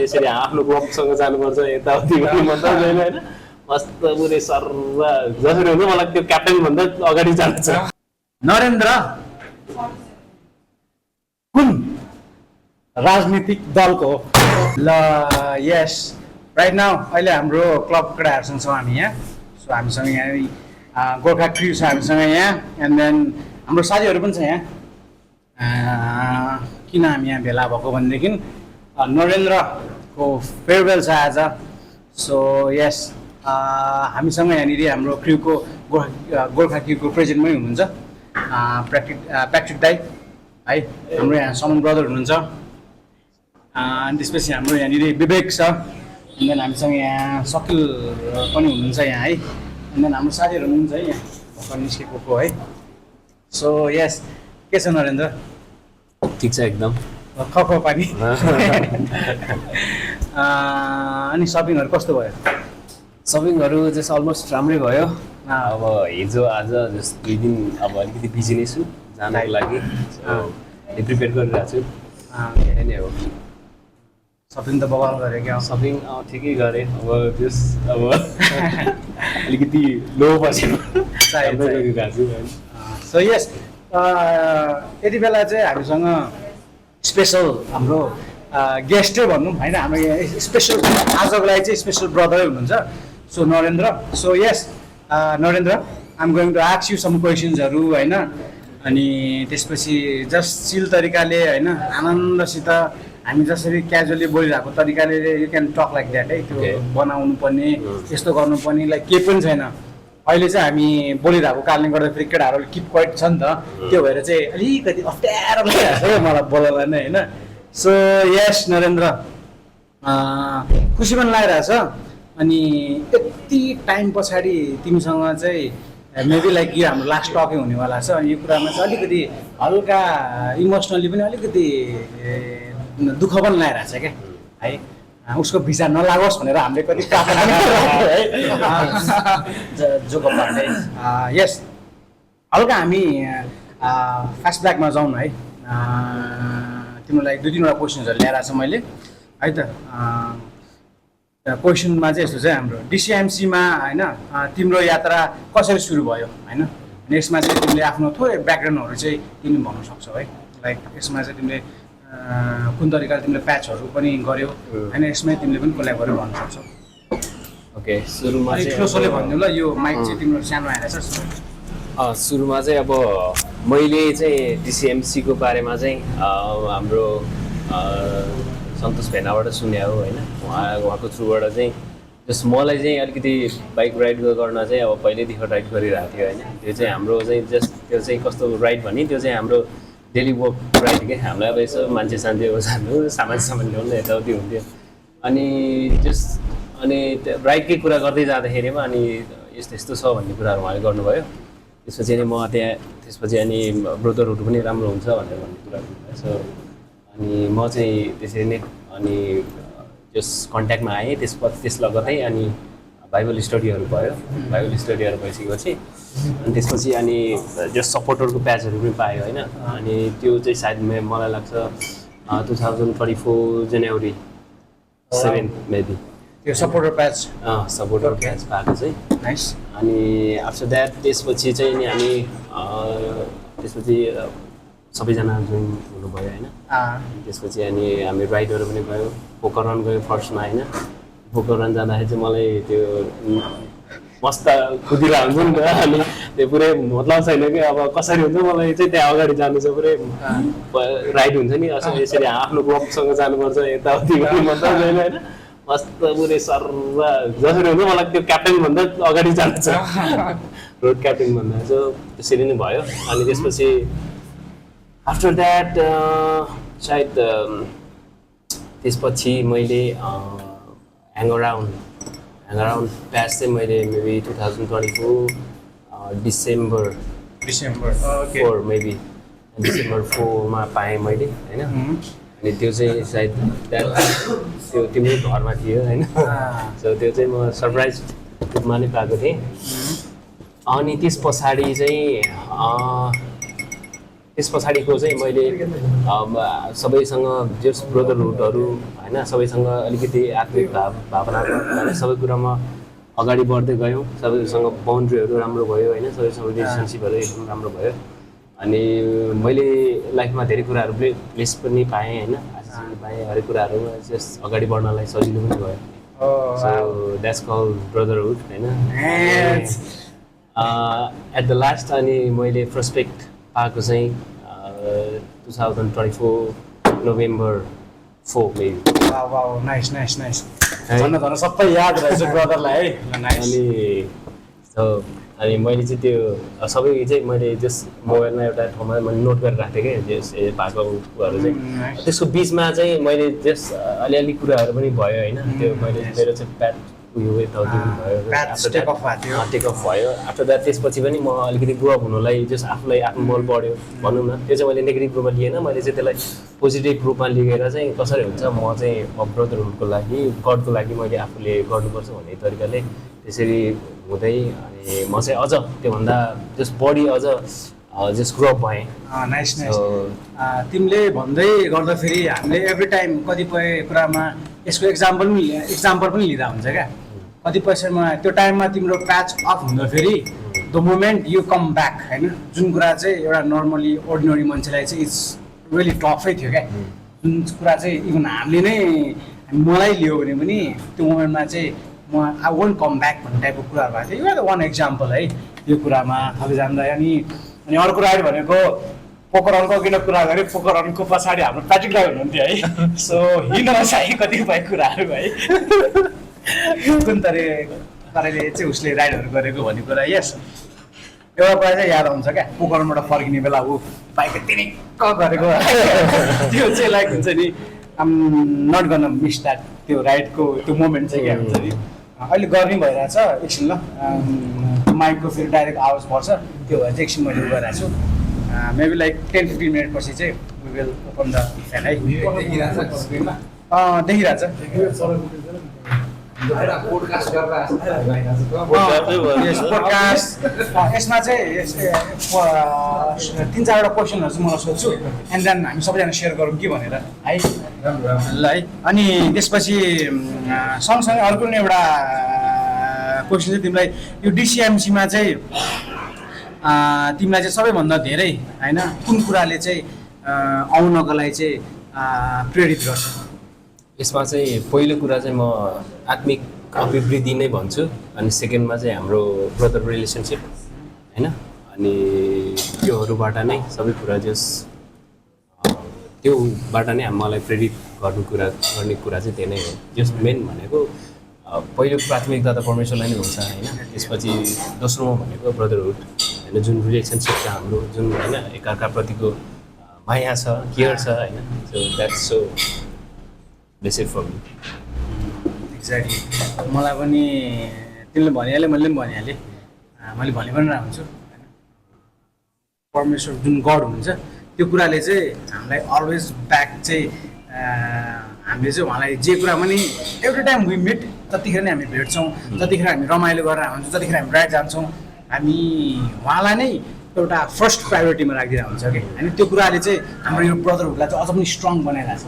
यसरी आफ्नो ग्रुपसँग जानुपर्छ यताउति भन्ने मतलब छैन होइन मस्त पुरै सर जसरी हुन्छ मलाई त्यो क्याप्टेन भन्दा अगाडि जानु छ नरेन्द्र कुन राजनीतिक दलको हो ल यस राइट नाउ अहिले हाम्रो क्लब केटाहरूसँग छौँ हामी यहाँ सो हामीसँग यहाँ गोर्खा क्रिउ छ हामीसँग यहाँ एन्ड देन हाम्रो साथीहरू पनि छ यहाँ किन हामी यहाँ भेला भएको भनेदेखि नरेन्द्रको फेयरवेल छ आज सो यस हामीसँग यहाँनिर हाम्रो क्रिउको गोर्खा क्रिउको प्रेसिडेन्ट पनि हुनुहुन्छ प्र्याक्टिक दाई है हाम्रो यहाँ समन ब्रदर हुनुहुन्छ अनि त्यसपछि हाम्रो यहाँनिर विवेक छ अनि देन हामीसँग यहाँ सकिल पनि हुनुहुन्छ यहाँ है अनि देन हाम्रो साथीहरू हुनुहुन्छ है यहाँ भर्खर निस्केको है सो यस के छ नरेन्द्र ठिक छ एकदम खख पानी अनि सपिङहरू कस्तो भयो सपिङहरू जस अलमोस्ट राम्रै भयो अब हिजो आज जस 2 दिन अब अलिकति बिजी नै छु जानको लागि प्रिपेयर गरिरहेको छु यही नै हो सपिङ त बवाल गरे क्या सपिङ ठिकै गरेँ अब जस अब अलिकति लो बसेको गरिरहेको छु सो यस यति बेला चाहिँ हामीसँग स्पेसल हाम्रो गेस्टै भनौँ होइन हाम्रो यहाँ स्पेसल आजको लागि चाहिँ स्पेसल ब्रदरै हुनुहुन्छ so Narendra so yes Narendra I'm going to ask you some क्वेसन्सहरू होइन अनि त्यसपछि जस्ट चिल तरिकाले होइन आनन्दसित हामी जसरी क्याजुअली बोलिरहेको तरिकाले you can talk like that है त्यो बनाउनु पर्ने यस्तो गर्नुपर्ने लाइक केही पनि छैन अहिले चाहिँ हामी बोलिरहेको कारणले गर्दाखेरि केटाहरू किप क्वाइट छ नि त त्यो भएर चाहिँ अलिकति अप्ठ्यारो लागिरहेको छ मलाई बोल्नलाई नै होइन सो यस नरेन्द्र खुसी पनि लागिरहेछ अनि यति टाइम पछाडि तिमीसँग चाहिँ मेबी लाइक यो हाम्रो लास्ट टकै हुनेवाला छ अनि यो कुरामा चाहिँ अलिकति हल्का इमोसनली पनि अलिकति दुःख पनि लागिरहेछ क्या है उसको भिजा नलागोस् भनेर हामीले कति प्रार्थना है जोको पार्दै यस हल्का हामी फ्ल्यासब्याकमा जाउँ न है तिमीलाई 2-3 वटा क्वेसन्सहरू ल्याएर छ मैले है त क्वेसनमा चाहिँ यस्तो चाहिँ हाम्रो डिसिएमसीमा होइन तिम्रो यात्रा कसरी सुरु भयो होइन यसमा चाहिँ तिमीले आफ्नो थोरै ब्याकग्राउन्डहरू चाहिँ तिमी भन्न सक्छौ है लाइक यसमा चाहिँ तिमीले कुन तरिकाले तिमीले प्याचहरू पनि गर्यौ होइन यसमै तिमीले पनि कोल्याब गरेर भन्न सक्छौ ओके सुरुमा चाहिँ ठुलोसोले भन्नु ल यो माइक चाहिँ तिम्रो सानो आएर छ सुरुमा चाहिँ अब मैले चाहिँ डिसिएमसीको बारेमा चाहिँ हाम्रो सन्तोष भेनाबाट सुने हो होइन उहाँको थ्रुबाट चाहिँ जस मलाई चाहिँ अलिकति बाइक राइड गर्न चाहिँ अब पहिल्यैदेखि राइड गरिरहेको थियो होइन त्यो चाहिँ हाम्रो चाहिँ जस्ट त्यो चाहिँ कस्तो राइड भने त्यो चाहिँ हाम्रो डेली वर्क राइड क्या हामीलाई अब यसो मान्छे सान्छेको जानु सामान ल्याउनु यताउति हुन्थ्यो अनि अनि राइडकै कुरा गर्दै जाँदाखेरिमा अनि यस्तो छ भन्ने कुराहरू उहाँले गर्नुभयो त्यसपछि अनि म त्यसपछि अनि ब्रोदरहरू पनि राम्रो हुन्छ भनेर भन्ने कुरा गर्नुभयो सो अनि म चाहिँ त्यसरी नै अनि जस कन्ट्याक्टमा आएँ त्यस लगतै अनि बाइबल स्टडीहरू भयो बाइबल स्टडीहरू भइसकेपछि अनि त्यसपछि अनि जस सपोर्टरको प्याचहरू पनि पायो होइन अनि त्यो चाहिँ सायद मलाई लाग्छ 2024 जनवरी 7 मेबी त्यो सपोर्टर प्याच सपोर्टर प्याच पाएको चाहिँ नाइस अनि आफ्टर द्याट त्यसपछि चाहिँ नि हामी त्यसपछि सबैजना जोइन हुनुभयो होइन त्यसपछि अनि हामी राइडहरू पनि गयो पोकर रन गयो फर्स्टमा होइन पोकर रन जाँदाखेरि चाहिँ मलाई त्यो मस्त कुदिरहेको हुन्छ नि त अनि त्यो पुरै मतलब छैन कि अब कसरी हुन्छ मलाई चाहिँ त्यहाँ अगाडि जानु छ पुरै राइड हुन्छ नि यसरी आफ्नो ग्रुपसँग जानुपर्छ यताउति भन्ने मतलब छैन होइन मस्त पुरै सर जसरी हुन्छ मलाई त्यो क्याप्टेन भन्दा अगाडि जानु छ रोड क्याप्टेन भन्दा सो त्यसरी नै भयो अनि त्यसपछि आफ्टर द्याट सायद त्यसपछि मैले ह्याङ अराउन्ड प्याच चाहिँ मैले मेबी 2024 डिसेम्बर 4 मेबी डिसेम्बर 4मा पाएँ मैले होइन अनि त्यो चाहिँ सायद त्यो तिम्रै घरमा थियो होइन सो त्यो चाहिँ म सरप्राइज रूपमा नै पाएको थिएँ अनि त्यस पछाडि चाहिँ त्यस पछाडिको चाहिँ मैले सबैसँग जस ब्रदरहुडहरू होइन सबैसँग अलिकति आत्मिक भावनाको होइन सबै कुरामा अगाडि बढ्दै गयौँ सबैसँग बााउन्ड्रीहरू राम्रो भयो होइन सबैसँग रिलेसनसिपहरू एकदम राम्रो भयो अनि मैले लाइफमा धेरै कुराहरू प्लेस पनि पाएँ होइन आशिष पनि पाएँ हरेक कुराहरूमा जस अगाडि बढ्नलाई सजिलो पनि भयो सो द्याट्स कल ब्रदरहुड होइन एट द लास्ट अनि मैले प्रोस्पेक्ट पाएको चाहिँ 2024 नोभेम्बर 4 मेबी नाइस धन्न सबै याद रहेछ ब्रदरलाई है अनि मैले चाहिँ त्यो सबै चाहिँ मैले जस मोबाइलमा एउटा ठाउँमा मैले नोट गरेर राखेको थिएँ कि जस भएको कुराहरू चाहिँ त्यसको बिचमा चाहिँ मैले जस अलिअलि कुराहरू पनि भयो होइन त्यो मैले मेरो चाहिँ प्याट उयो यताउति भयो टेक अफ भयो आफ्टर द्याट त्यसपछि पनि म अलिकति ग्रो अप हुनुलाई जस्ट आफूलाई आफ्नो बल बढ्यो भनौँ न त्यो चाहिँ मैले नेगेटिभ रूपमा लिएन मैले चाहिँ त्यसलाई पोजिटिभ रूपमा लिएर चाहिँ कसरी हुन्छ म चाहिँ ब्रदरहुडको लागि गडको लागि मैले आफूले गर्नुपर्छ भन्ने तरिकाले त्यसरी हुँदै अनि म चाहिँ अझ त्योभन्दा जस्ट बढी अझ जस्ट ग्रो अप भएँ नाइस तिमीले भन्दै गर्दाखेरि हामीले एभ्री टाइम कतिपय कुरामा यसको इक्जाम्पल पनि लिँदा हुन्छ क्या कतिपय समयमा त्यो टाइममा तिम्रो प्याच अफ हुँदाखेरि the moment you come back होइन जुन कुरा चाहिँ एउटा नर्मली अर्डिनरी मान्छेलाई चाहिँ इट्स रियली टफै थियो क्या जुन कुरा चाहिँ इभन हामीले नै मलाई लियो भने पनि त्यो मोमेन्टमा चाहिँ म आई वन्ट कम ब्याक भन्ने टाइपको कुराहरू भएको थियो यो त वान इक्जाम्पल है यो कुरामा थपी जाँदा अनि अर्को राइड भनेको पोकर अङ्कको किन कुरा गरेँ पोकर अङ्कको पछाडि हाम्रो प्याट्रिक राई हुनुहुन्थ्यो है सो हिँड्न चाहिँ कतिपय कुराहरू है कुन तरिकाले चाहिँ उसले राइडहरू गरेको भन्ने कुरा यस एउटा कुरा चाहिँ याद आउँछ क्या पोखरबाट फर्किने बेला ऊ बाइक तिनिक्क गरेको त्यो चाहिँ लाइक हुन्छ नि आम नट गन मिस द्याट त्यो राइडको त्यो मोमेन्ट चाहिँ क्या हुन्छ नि अहिले गर्मी भइरहेछ एकछिन ल माइकको फेरि डाइरेक्ट आवाज पर्छ त्यो भएर चाहिँ एकछिन मैले उ गरिरहेको छु मेबी लाइक 10-15 मिनट पछि चाहिँ we will open the fan है देखिरहेछ यसमा चाहिँ 3-4वटा क्वेसनहरू चाहिँ मलाई सोध्छु एन्ड देन हामी सबैजना सेयर गरौँ कि भनेर है ल है अनि त्यसपछि सँगसँगै अर्को पनि एउटा क्वेसन चाहिँ तिमीलाई यो डिसिएमसीमा चाहिँ तिमीलाई चाहिँ सबैभन्दा धेरै होइन कुन कुराले चाहिँ आउनको लागि चाहिँ प्रेरित गर्छ यसमा चाहिँ पहिलो कुरा चाहिँ म आत्मिक अभिवृद्धि नै भन्छु अनि सेकेन्डमा चाहिँ हाम्रो ब्रदर रिलेसनसिप होइन अनि त्योहरूबाट नै सबै कुरा त्योबाट नै मलाई प्रेरित गर्ने कुरा चाहिँ त्यही नै हो जस मेन भनेको पहिलो प्राथमिकता त परमेश्वरलाई नै हुन्छ होइन त्यसपछि दोस्रोमा भनेको ब्रदरहुड होइन जुन रिलेसनसिप छ हाम्रो जुन होइन एकअर्काप्रतिको माया छ केयर छ होइन so that's so basic for me exactly मलाई पनि तिमीले भनिहालेँ मैले पनि भनिहालेँ मैले भनि पनि रहेको हुन्छु होइन परमेश्वर जुन गड हुनुहुन्छ त्यो कुराले चाहिँ हामीलाई अलवेज ब्याक चाहिँ हामीले चाहिँ उहाँलाई जे कुरा पनि एभ्री टाइम वी मिट जतिखेर नै हामी भेट्छौँ जतिखेर हामी रमाइलो गरेर हुन्छौँ जतिखेर हामी राइड जान्छौँ हामी उहाँलाई नै एउटा फर्स्ट प्रायोरिटीमा राखिदिरहेको हुन्छ कि होइन त्यो कुराले चाहिँ हाम्रो यो ब्रदरहुडलाई चाहिँ अझ पनि स्ट्रङ बनाइरहेको छ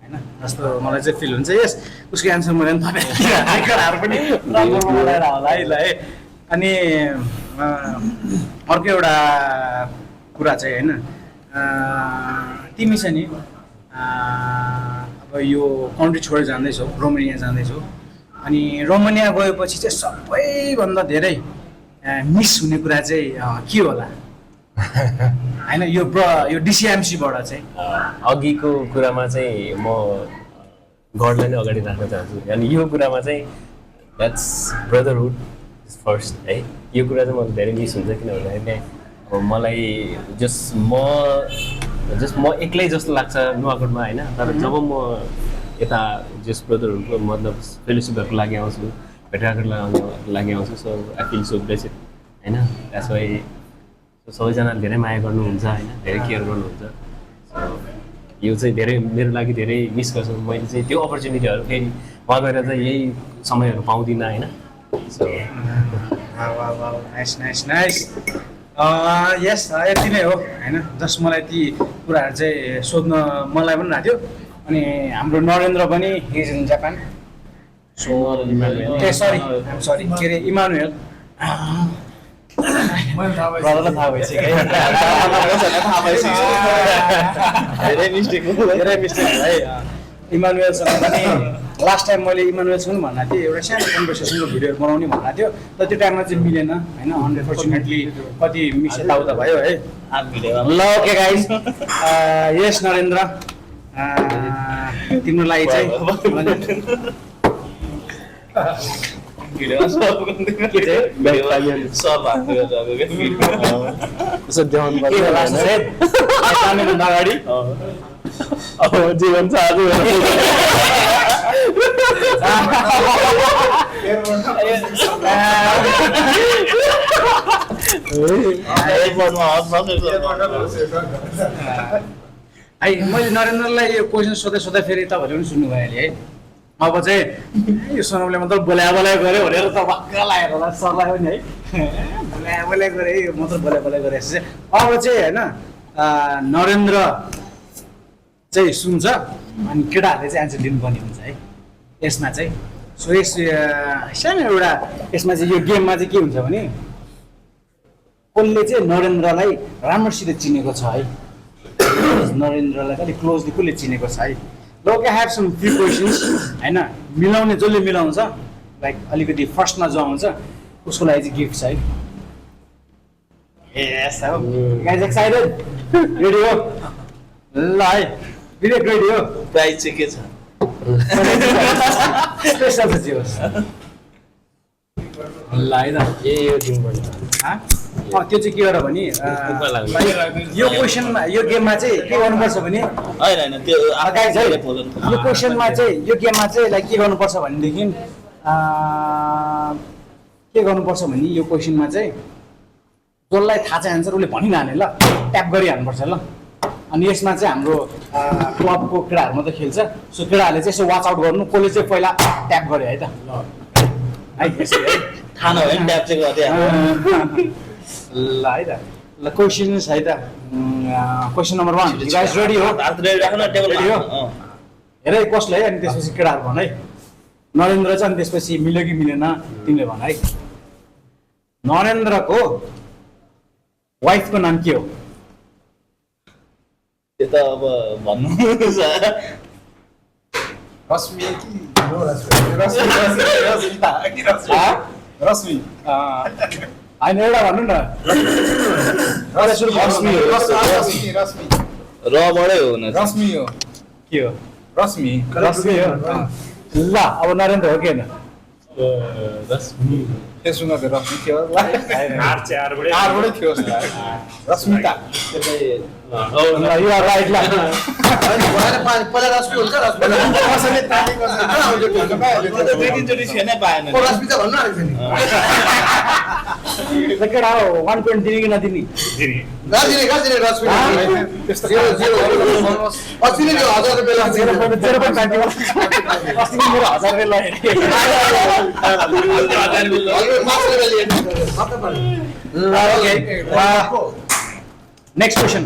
होइन जस्तो मलाई चाहिँ फिल हुन्छ यस उसको एन्सर मैले पनि तपाईँहरू पनि राम्रो बनाएर होला है ल है अनि अर्को एउटा कुरा चाहिँ होइन तिमी चाहिँ नि अब यो कन्ट्री छोडेर जाँदैछौ रोमानिया जाँदैछौ अनि रोमानिया गएपछि चाहिँ सबैभन्दा धेरै मिस हुने कुरा चाहिँ के होला होइन यो डिसिएमसीबाट चाहिँ अघिको कुरामा चाहिँ म गडलाई नै अगाडि राख्न चाहन्छु अनि यो कुरामा चाहिँ द्याट्स ब्रदरहुड फर्स्ट है यो कुरा चाहिँ मलाई धेरै मिस हुन्छ किन भन्दाखेरि अब मलाई म एक्लै जस्तो लाग्छ नुवाकोटमा होइन तर जब म यता जस ब्रदरहुडको मतलब फेलोसिपहरूको लागि आउँछु भेटघाटको लागि आउँछु so I feel so blessed होइन द्याट्स वाइ सबैजनाले धेरै माया गर्नुहुन्छ होइन धेरै केयर गर्नुहुन्छ सो यो चाहिँ धेरै मेरो लागि धेरै मिस गर्छु मैले चाहिँ त्यो अपर्च्युनिटीहरू फेरि वहाँ गएर चाहिँ यही समयहरू पाउँदिनँ होइन सो नाइस यस यति नै हो होइन, जस्ट मलाई ती कुराहरू चाहिँ सोध्न मलाई पनि लाग्थ्यो। अनि हाम्रो नरेन्द्र पनि his in Japan, so sorry के अरे इमानुएल ब्रदरलाई थाहा भइसक्यो धेरै मिस्टेक है। इमानुएलसँग पनि लास्ट टाइम मैले इमानुएलसँग पनि भन्एको थिएँ एउटा सानो कन्भर्सेसनको भिडियोहरू बनाउने भन्एको थियो, तर त्यो टाइममा चाहिँ मिलेन होइन। अनफर्चुनेटली कति मिस यताउता भयो है। ल ओके गाइस, यस नरेन्द्र तिम्रो लागि चाहिँ अगाडि अब जीवन साथी है। मैले नरेन्द्रलाई यो क्वेसन सोध्दा फेरि तपाईँहरूले पनि सुन्नुभयो अहिले है। अब चाहिँ यो सोनमले मात्र बोलायो गऱ्यो भनेर त भक्क लागेर होला सरलाई पनि है, बोलायो गरेँ यो मात्र बोलायो गरेँ जस्तो चाहिँ। अब चाहिँ होइन नरेन्द्र चाहिँ सुन्छ अनि केटाहरूले चाहिँ एन्सर दिनुपर्ने हुन्छ है यसमा चाहिँ। सो यस सानो एउटा यसमा चाहिँ यो गेममा चाहिँ के हुन्छ भने कसले चाहिँ नरेन्द्रलाई राम्रोसित चिनेको छ है, नरेन्द्रलाई अलिक क्लोजली कसले चिनेको छ है। ल okay, I have some few questions होइन, मिलाउने जसले मिलाउँछ लाइक अलिकति फर्स्टमा जो आउँछ उसको लागि चाहिँ गिफ्ट छ है। यस गाइज एक्साइटेड, रेडी हो? ल है विवेक रेडी हो? प्राइज चाहिँ के छ? स्पेसल छ जे होस्। ल है त यो दिनुपर्ने त्यो चाहिँ के गर भने यो क्वेसनमा यो गेममा चाहिँ के गर्नुपर्छ भने होइन त्यो गाइज है, यो क्वेसनमा चाहिँ यो गेममा चाहिँ लाइक के गर्नुपर्छ भनेदेखि के गर्नुपर्छ भने यो क्वेसनमा चाहिँ जसलाई थाहा छ एन्सर उसले भनिरहने ल, ट्याप गरिहाल्नुपर्छ ल। अनि यसमा चाहिँ हाम्रो क्लबको केटाहरू मात्रै खेल्छ, सो केटाहरूले चाहिँ यसो वाच आउट गर्नु कसले चाहिँ पहिला ट्याप गऱ्यो है त है त्यसरी है। थाहा नभए नि ट्याप चाहिँ गरिदिए। ल है त, ल क्वेसन्स है त। क्वेसन नम्बर 1, गाइस रेडी हो? राख्नु टेबल रेडी हो? हेर कसले है, अनि त्यसपछि केटाहरू भन है। नरेन्द्र चाहिँ अनि त्यसपछि मिल्यो कि मिलेन तिमीले भन है। नरेन्द्रको वाइफको नाम के हो? त्यो त अब भन्नु रश्मि रश्मि होइन एउटा भन्नु न। रश्मि रबाटै हो न। रश्मि हो के हो? रश्मि रश्मि हो। ल अब नरेन्द्र हो कि होइन? त्यो सुन रश्मि थियो आरबाटै थियो रश्मिता। ल यु आर राइट। ल पहिला रश्मि हुन्छ रश्मि दुईचोटि छेनै पाएन। रश्मिता भन्नु आएको ल केटा हो 1 पोइन्ट दिने कि नदिने? गाजिने रश्मि त्यस्तो 0 अस्ति नै 1000 रुपैयाँ लाग्छ। 0.5 अस्ति मेरो 1000 रुपैयाँ लाग्यो। नेक्स्ट क्वेसन,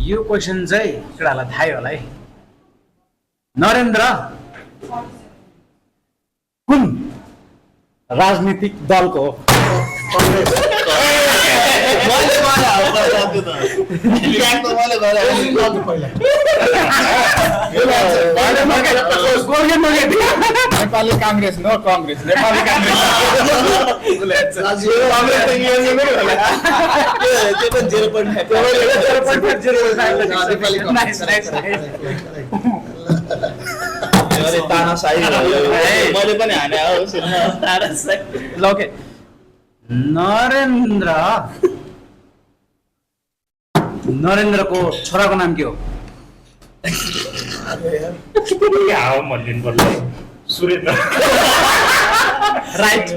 यो क्वेसन चाहिँ केटाहरूलाई थाहै होला है। नरेन्द्र कुन राजनीतिक दलको हो? नेपाली काङ्ग्रेस नो काङ्ग्रेस नेपाली मैले पनि हाने हो। ल ओके, नरेन्द्रको छोराको नाम के हो? सुरेन्द्र राइट।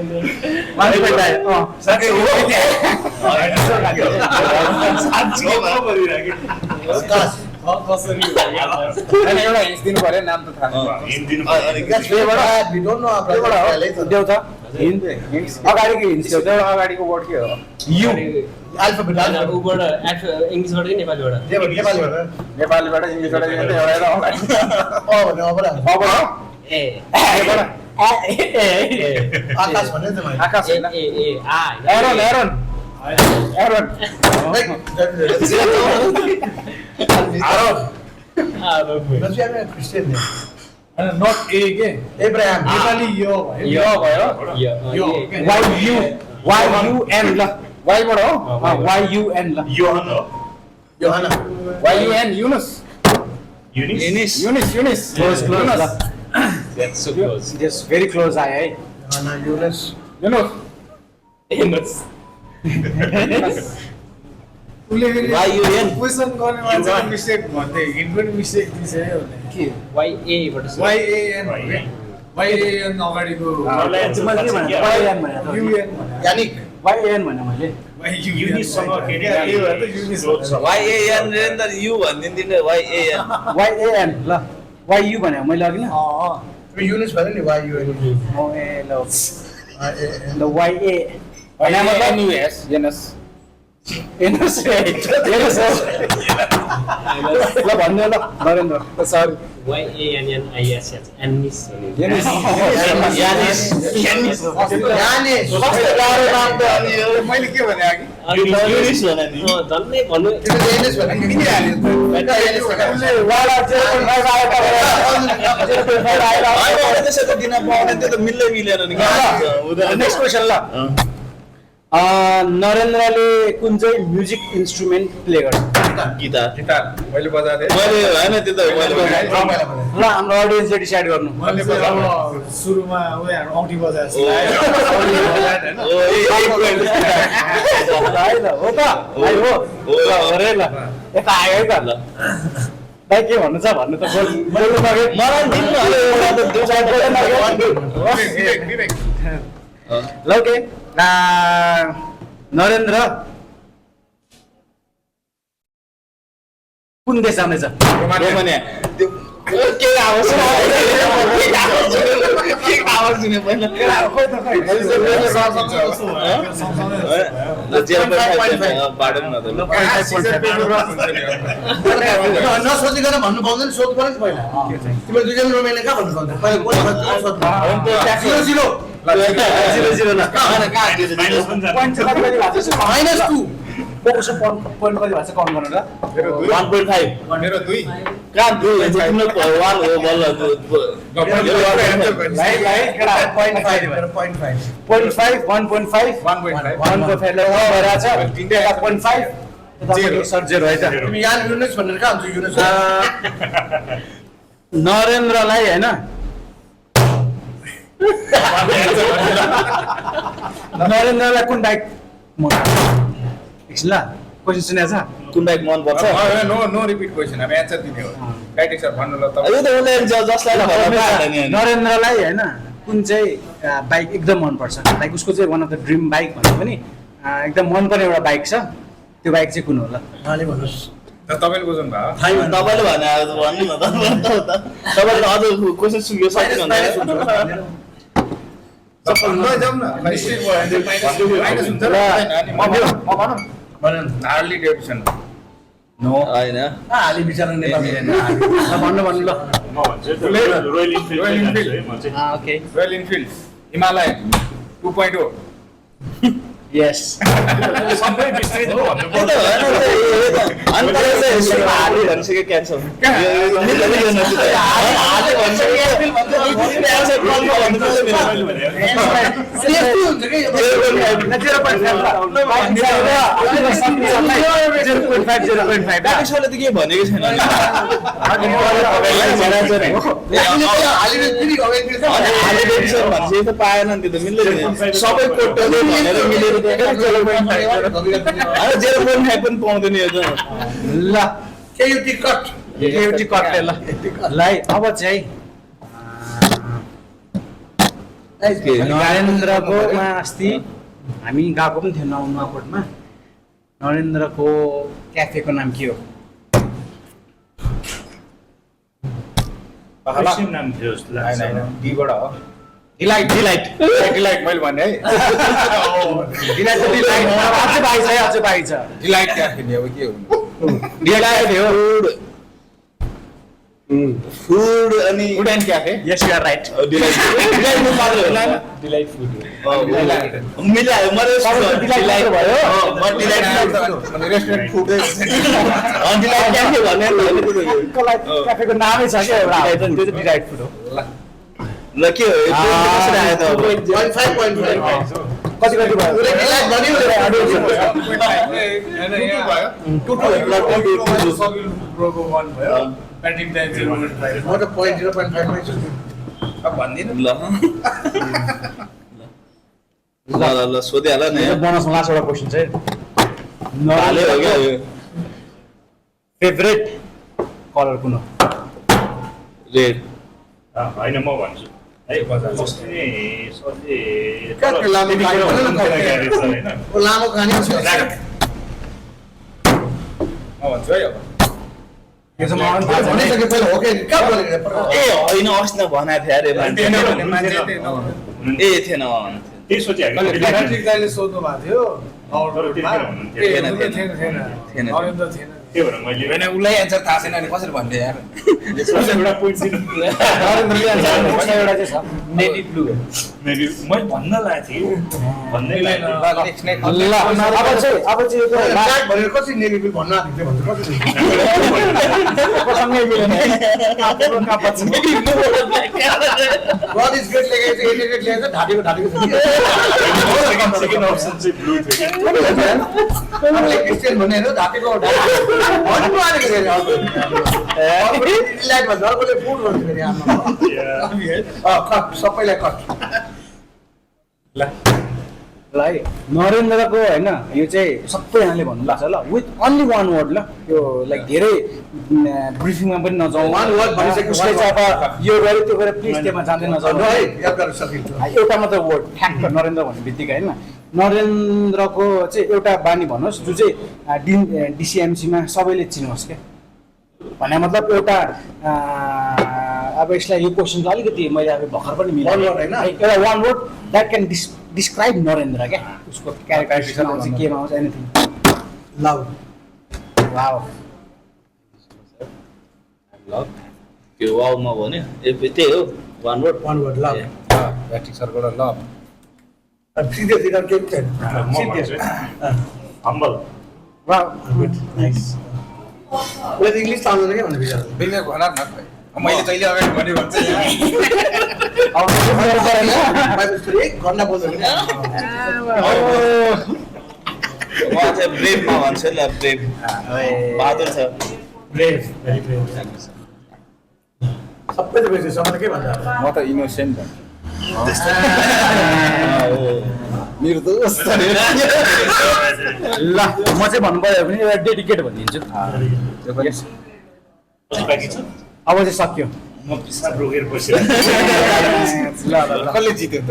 कसरी होइन एउटा हिन्स दिनु पर्यो नाम त थाहा We don't know our brother. देऊ त हिन्स अगाडिको हिन्स देऊ त एउटा अगाडिको वर्ड के हो You. Alphabet. उबाट इङ्ग्लिसबाट कि नेपालीबाट नेपालीबाट इङ्ग्लिसबाट एउटा एउटा अगाडि भन्ने अब ए आकाश भन्ने त मैले आकाश होइन ए आ Aaron Aaron Aaron Let's have a Christian name. Not ए के Abraham. नेपाली यो भयो यो भयो यो YUN ल वाइबाट हो YUN ल Johanna. YUN Yunus Younis Younis close close That's so close. Just very close आयो है Johanna, Yunus. युनुस उसले फेरि YUN. क्वेसन गर्ने मान्छेको मिस्टेक भन्थे हिन्ट पनि मिस्टेक दिन्छ है के YA बाट YAN YAN अगाडिको युएन Yannick. YAN भने मैले युनिससँग खेल्यो युनिस YAN निरन्तर यु भनिदिनु YAN YAN ल YU भने मैले अघि न Yunus भन्यो नि YUN. ए ल YAN. ल YA भने मतलब NUS NS NS ल भन्नु ल नरेन्द्र सरी YANNIS एनिस यानिस Yanis. गाह्रो नाम त अनि यो मैले के भने अघि युनिस भने नि झन्नै भन्नु तिमीले Yanis भने नि मिलिहाल्यो त. Yanis भने. वाला 0.5 आयो होइन त्यसो त दिन पाउने त्यो त मिल्दै मिलेन नि नेक्स्ट क्वेसन ल नरेन्द्रले कुन चाहिँ म्युजिक इन्स्ट्रुमेन्ट प्ले गर्छ गिटार मैले बजाएको मैले होइन त्यो त मैले ल हाम्रो अडियन्सले डिसाइड गर्नु मैले अब सुरुमा उनीहरू औँठी बजाएको हो त भाइ हो अरे ल यता आयो है त ल भाइ के भन्नु छ भन्नु त बोल्नु नगे मलाई दिनु ल ओके नरेन्द्र कुन देश जानेछ रोमानिया के आवाज सुने पहिला बाटो न नसोचिकन भन्नु पाउँदैन सोध्नु पर्यो नि पहिला तिमीले दुईजना रोमेले कहाँ भन्नु पाउँदैन पहिला कोही जिरो -2 पोइन्ट कति भएको छ काउन्ट गर्नु र 1.5 मेरो 2 कहाँ दुई तिम्रो 1 हो बल्ल भाइ केटा 0.5 भइरहेछ तिनवटा 0.5 सर 0 है त तिमी यहाँ युनिस भनेर कहाँ हुन्छ युनिस नरेन्द्रलाई हैन नरेन्द्रलाई कुन बाइक मन एकछिन ल क्वेसन सुनेको छ कुन बाइक मन पर्छ नो रिपिट क्वेसन अब एन्सर दिने हो काइटेक सर भन्नु ल यो त उसले जसलाई भन्न पाएन नि नरेन्द्रलाई हैन कुन चाहिँ बाइक एकदम मन पर्छ लाइक उसको चाहिँ one of the dream bike भन्ने पनि एकदम मन पर्ने एउटा बाइक छ त्यो बाइक चाहिँ कुन होला उहाँले भन्नुहोस् तपाईले बुझ्नु भयो तपाईँले भने भन्नु न तपाईँले अझ क्वेसन सुन्यो सक्नुहुन्छ हार्ली डेभिडसन नो होइन हाली बिचरा नेपाली भन्नु ल royal Enfield okay royal Enfield Himalaya 2.0 यस सबै विस्तृत हो भन्नु त्यो त होइन अनि तपाईले चाहिँ हार्ली भनिसक्यो क्यान्सर प्याकेजले त के भनेको छैन भनेपछि त पाएन नि त्यो त मिल्दैन सबै कोटले भनेर मिलेर 0.5 पनि पाउँदैन यो त ल केयुटी कट एउटी कटले ल लाई अब चाहिँ नरेन्द्रकोमा अस्ति हामी गएको पनि थियौँ नुवाकोटमा नरेन्द्रको क्याफेको नाम के हो क्रिस्चियन नाम थियो जस्तो लाग्छ होइन डीबाट हो डिलाइट मैले भने है अझै बाहिर छ डिलाइट क्या खेल्ने अब के हुनु डिलाइट हो फुड अनि उडान क्या थे yes you are right delight मात्र होला डिलाइट फुड मिलायो मैले डिलाइट भयो म delight restaurant food delight cafe भन्ने क्याफेको नामै छ क्या एउटा त्यो चाहिँ डिलाइट फुड हो ल के हो कसरी आयो त अब 0.5 कति भयो डिलाइट भन्यो ब्रोको 1 भयो ब्याटिङ टाइम 0.5 म त 0.5 मै छु अब भन्दिनँ ल ल सोधिहाल न बोनसमा लास्ट एउटा क्वेसन चाहिँ हाले हो क्या फेभरेट कलर कुन हो रेड होइन म भन्छु है बस्ने सधैँ कहाँ लामो कहानी भन न ग्यारेज छ होइन ओ लामो कहानी छ म भन्छु है अब यो चाहिँ मलाई थाहा छैन भनिसके पहिला हो के कहाँ बोलेको ए होइन अस्ति न भनेको थियो अरे मान्छे ए थिएन त्यही सोचिहाल्यो इलेक्ट्रिक दाइले सोध्नु भएको थियो थिएन। नरेन्द्र थिएन त्यही भएर मैले होइन उसलाई एन्सर थाहा छैन अनि कसरी भन्दै यार एउटा पोइन्ट दिनु नरेन्द्रले answer भनेको एउटा चाहिँ छ नेभी ब्लू मैले भन्न लागेको थिएँ भन्दै लागेको ल अब चाहिँ यो त ब्ल्याक भनेर कसरी नेभी ब्लू भन्न आएको थियो भन्छ कसरी सँगै मिलेन आफ्नो कापछ गड इज ग्रेट लेखेको चाहिँ एडिटेड लेखेको ढाटेको छ सेकेन्ड अप्सन चाहिँ ब्लू थियो हामीले क्रिस्चियन भन्ने होइन ढाटेको भन्नु आएको थियो अर्को लाइट भन्छ अर्कोले फुड भन्छ फेरि आमा कट सबैलाई कट ल है नरेन्द्रको होइन यो चाहिँ सबैजनाले भन्नुपर्छ ल विथ अन्ली वान वर्ड ल यो लाइक धेरै ब्रिफिङमा पनि नजाउँ One word भनिसक्यो, उसले one चाहिँ अब यो गरेर त्यो गरेर प्लिज त्यसमा जाँदै नजाउँ है याद गर्न सकिन्छ एउटा मात्र वर्ड ठ्याक्क नरेन्द्र भन्ने बित्तिकै होइन नरेन्द्रको चाहिँ एउटा बानी भन्नुहोस् जो चाहिँ डिसिएमसीमा सबैले चिन्नुहोस् क्या भने मतलब एउटा अब यसलाई यो क्वेसन चाहिँ अलिकति मैले अब भर्खर पनि मिलाएँ One word होइन? एउटा one word that can describe Narendra क्या उसको क्यारेक्टरिस्टिक्समा आउँछ केमा आउँछ एनिथिङ लाउ वाउ त्यो वाउमा भन्यो ए त्यही हो वान वर्ड वान वर्ड लाउ ब्याट्रिक सरबाट ल सिधै सिधा के छैन म भन्छु हम्बल वाउ गुड नाइस उसले इङ्ग्लिस त आउँदैन क्या भन्ने विचार बिल्कुल भन न मैले जहिले अगाडि भने भन्छ अब मेरो परेन बाइबल स्टोरी एक घन्टा बोल्छ भने म चाहिँ ब्रेभमा भन्छु ल ब्रेभ बहादुर छ ब्रेभ भेरी ब्रेभ सबै त बेसी सबैले के भन्छ म त इनोसेन्ट भन्छु मेरो त ल म चाहिँ भन्नु पर्यो भने एउटा डेडिकेट भनिदिन्छु बाँकी छ अब चाहिँ सक्यो म पिसाब रोकेर बसेँ ल ल ल कसले जित्यो त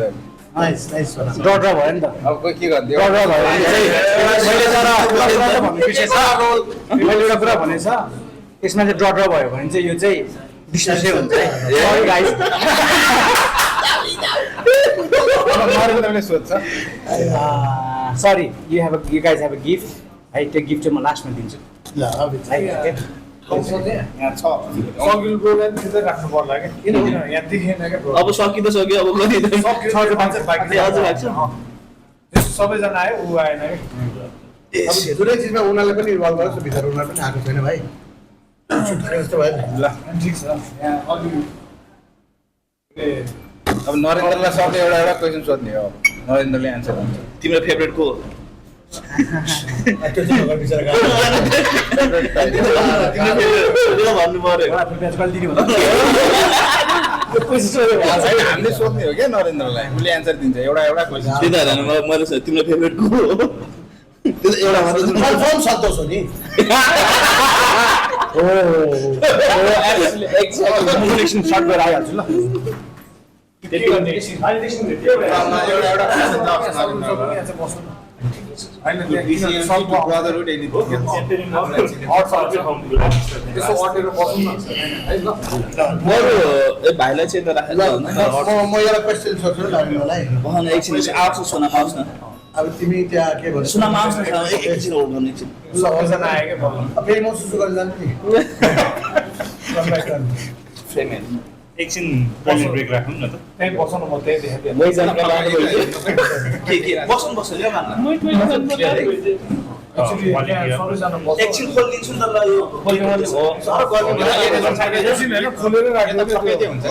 नाइस नाइस ड्र भयो नि त अब कोही के गरिदियो ड्र भयो भने चाहिँ मैले तर भन्ने विषय छ मैले एउटा कुरा भनेको छ यसमा चाहिँ ड्र भयो भने चाहिँ यो चाहिँ डिस्मिसै हुन्छ सरी गाइस नरेन्द्रले सोध्छ sorry you guys have a gift है त्यो गिफ्ट चाहिँ म लास्टमा दिन्छु ल अब है यहाँ छ सकिल प्रोग्राम त्यतै राख्नु पर्ला क्या किन यहाँ देखिएन क्या प्रोग्राम अब सकिँदा सक्यो अब गरिँदैन सक्यो त्यो मान्छे बाँकी ए, हजुर भएको छ त्यस्तो सबैजना आयो ऊ आएन क्या अब जुनै चिजमा उनीहरूले पनि इन्भल्भ गर्छ भित्र उनीहरू पनि आएको छैन भाइ जस्तो भयो नि ल ठिक छ यहाँ अलि अब नरेन्द्रलाई सबले एउटा एउटा क्वेसन सोध्ने हो नरेन्द्रले एन्सर हुन्छ तिम्रो फेभरेट को त्यो चाहिँ विचार भन्नु पर्यो हामीले सोध्ने हो क्या नरेन्द्रलाई उसले एन्सर दिन्छ एउटा एउटा क्वेसन त्यही त होइन मैले तिम्रो फेभरेट को हो त्यो त एउटा मात्र कन्फर्म सन्तोष हो नि सर्ट गरेर आइहाल्छु ल के गर्ने एकछिन अहिले एकछिन एउटा question जाओस् नरेन्द्रलाई। यहाँ चाहिँ बस्नु न होइन त्यहाँ किन सल्भ ब्रदरहुड एनिथिङ यसो अटेर बसौँ न है ल बरु ए भाइलाई चाहिँ त राखेर ल म एउटा क्वेसन सोध्छु ल मलाई बहन एकछिन आउँछ सुनामा आउँछ न अब तिमी त्यहाँ के भन्छ सुनामा आउँछ न एकछिन होल्ड गर्नु एकछिन सबैजना आयो क्या बल्ल फेरि म सुसु गर्न जान्छु नि फ्रेम हेर्नु एकछिन पल्ली ब्रेक राखौँ न त त्यहीँ बसौँ न म त्यहीँ देखाइदिएँ के बस्नु बस्छ क्या मान्नु सबैजना बस्छ एकछिन खोलिदिन्छु नि त ल यो सर गर्नु खोलेर राखेको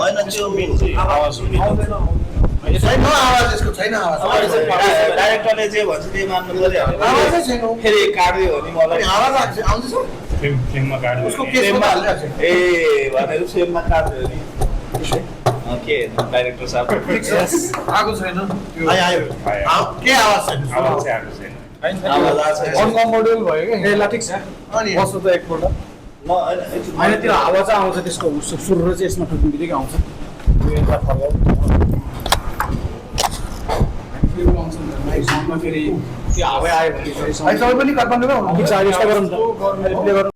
होइन त्यो आवाज हुने छैन आवाज यसको छैन आवाज डाइरेक्टरले जे भन्छ त्यही मान्नु पर्यो आवाजै छैन फेरि काट्यो भने मलाई आवाज आउँदैछ फ्रेममा काट्यो उसको केसमा हालिरहेको छ ए भनेर फ्रेममा काट्यो नि के डाइरेक्टर साहब आएको छैन आयो आयो के आवाज छैन आवाज चाहिँ आएको छैन आवाज आएको छैन। अनकम्फर्टेबल भयो क्या ए ल ठिक छ अनि बस्नु त एकपल्ट म एकछिन होइन त्यो हावा चाहिँ आउँछ त्यसको सुरु चाहिँ यसमा ठुक्ने बित्तिकै आउँछ फेरि त्यो हावा आयो भने फेरि तपाईँ पनि काठमाडौँमै हुनुहुन्छ यस्तो गरौँ त